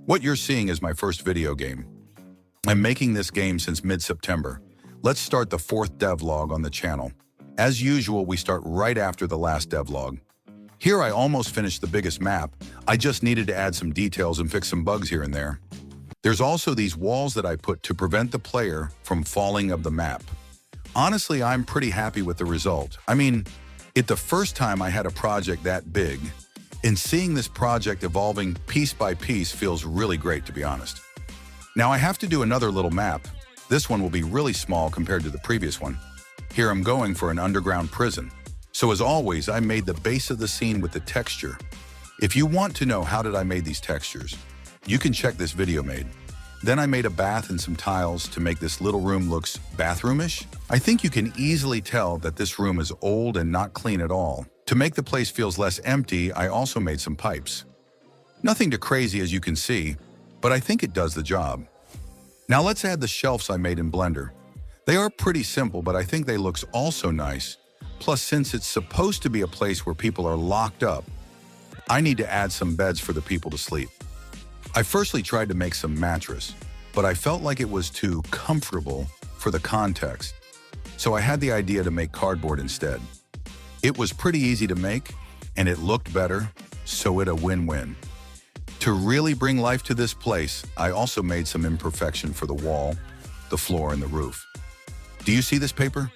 What you're seeing is my first video game. I'm making this game since mid-September. Let's start the fourth devlog on the channel. As usual, we start right after the last devlog. Here I almost finished the biggest map. I just needed to add some details and fix some bugs here and there. There's also these walls that I put to prevent the player from falling of the map. Honestly, I'm pretty happy with the result. I mean, it's the first time I had a project that big, and seeing this project evolving piece by piece feels really great, to be honest. Now I have to do another little map. This one will be really small compared to the previous one. Here I'm going for an underground prison. So as always, I made the base of the scene with the texture. If you want to know how did I made these textures, you can check this video made. Then I made a bath and some tiles to make this little room looks bathroomish. I think you can easily tell that this room is old and not clean at all. To make the place feels less empty, I also made some pipes. Nothing too crazy as you can see, but I think it does the job. Now let's add the shelves I made in Blender. They are pretty simple, but I think they looks also nice. Plus, since it's supposed to be a place where people are locked up, I need to add some beds for the people to sleep. I firstly tried to make some mattress, but I felt like it was too comfortable for the context. So I had the idea to make cardboard instead. It was pretty easy to make, and it looked better, so it a win-win. To really bring life to this place, I also made some imperfection for the wall, the floor, and the roof. Do you see this paper?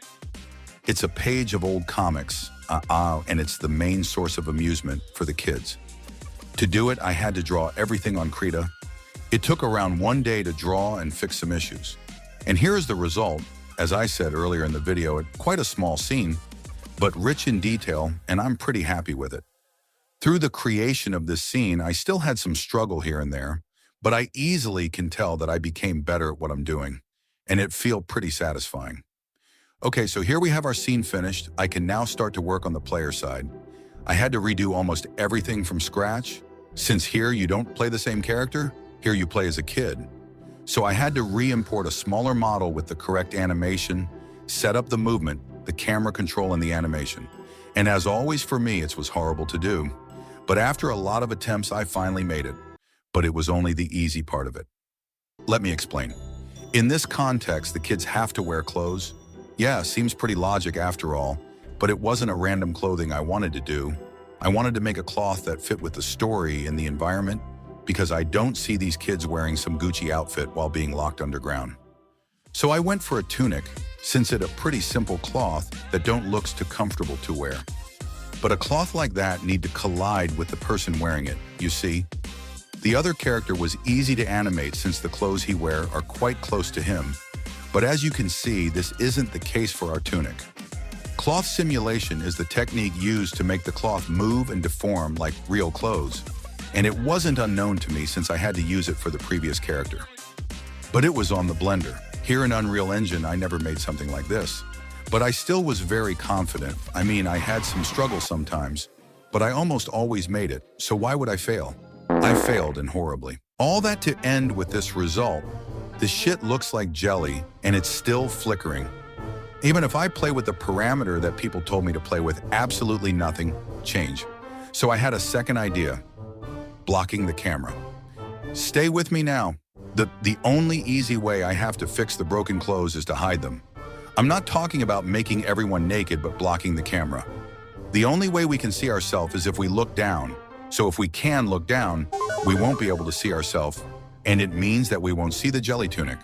It's a page of old comics, and it's the main source of amusement for the kids. To do it, I had to draw everything on Krita. It took around 1 day to draw and fix some issues. And here is the result. As I said earlier in the video, it's quite a small scene, but rich in detail, and I'm pretty happy with it. Through the creation of this scene, I still had some struggle here and there, but I easily can tell that I became better at what I'm doing, and it feels pretty satisfying. Okay, so here we have our scene finished. I can now start to work on the player side. I had to redo almost everything from scratch. Since here you don't play the same character, here you play as a kid. So I had to re-import a smaller model with the correct animation, set up the movement, the camera control, and the animation. And as always for me, it was horrible to do. But after a lot of attempts, I finally made it. But it was only the easy part of it. Let me explain. In this context, the kids have to wear clothes. Yeah, seems pretty logic after all, but it wasn't a random clothing I wanted to do. I wanted to make a cloth that fit with the story and the environment, because I don't see these kids wearing some Gucci outfit while being locked underground. So I went for a tunic, since it's a pretty simple cloth that don't looks too comfortable to wear. But a cloth like that need to collide with the person wearing it, you see? The other character was easy to animate since the clothes he wear are quite close to him. But as you can see, this isn't the case for our tunic. Cloth simulation is the technique used to make the cloth move and deform like real clothes. And it wasn't unknown to me since I had to use it for the previous character. But it was on the Blender. Here in Unreal Engine, I never made something like this. But I still was very confident. I mean, I had some struggles sometimes, but I almost always made it. So why would I fail? I failed, and horribly. All that to end with this result. The shit looks like jelly, and it's still flickering. Even if I play with the parameter that people told me to play with, absolutely nothing change. So I had a second idea, blocking the camera. Stay with me now. The only easy way I have to fix the broken clothes is to hide them. I'm not talking about making everyone naked, but blocking the camera. The only way we can see ourselves is if we look down. So if we can look down, we won't be able to see ourselves, and it means that we won't see the jelly tunic.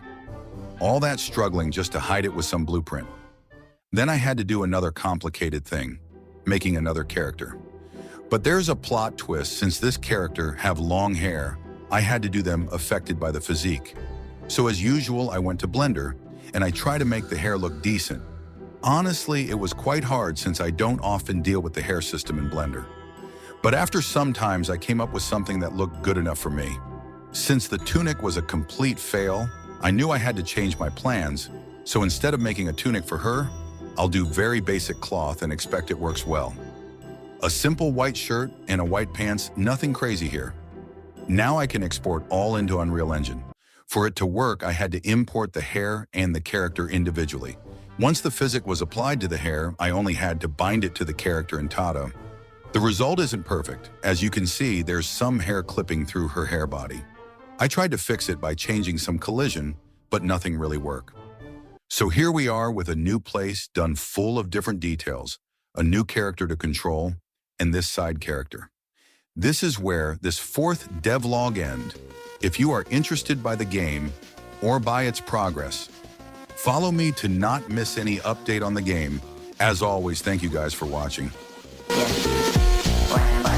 All that struggling just to hide it with some blueprint. Then I had to do another complicated thing, making another character. But there's a plot twist. Since this character have long hair, I had to do them affected by the physique. So as usual, I went to Blender, and I tried to make the hair look decent. Honestly, it was quite hard since I don't often deal with the hair system in Blender. But after some times, I came up with something that looked good enough for me. Since the tunic was a complete fail, I knew I had to change my plans, so instead of making a tunic for her, I'll do very basic cloth and expect it works well. A simple white shirt and a white pants, nothing crazy here. Now I can export all into Unreal Engine. For it to work, I had to import the hair and the character individually. Once the physics was applied to the hair, I only had to bind it to the character in Tada. The result isn't perfect. As you can see, there's some hair clipping through her hair body. I tried to fix it by changing some collision, but nothing really worked. So here we are with a new place done full of different details, a new character to control, and this side character. This is where this fourth devlog ends. If you are interested by the game or by its progress, follow me to not miss any update on the game. As always, thank you guys for watching. Yeah.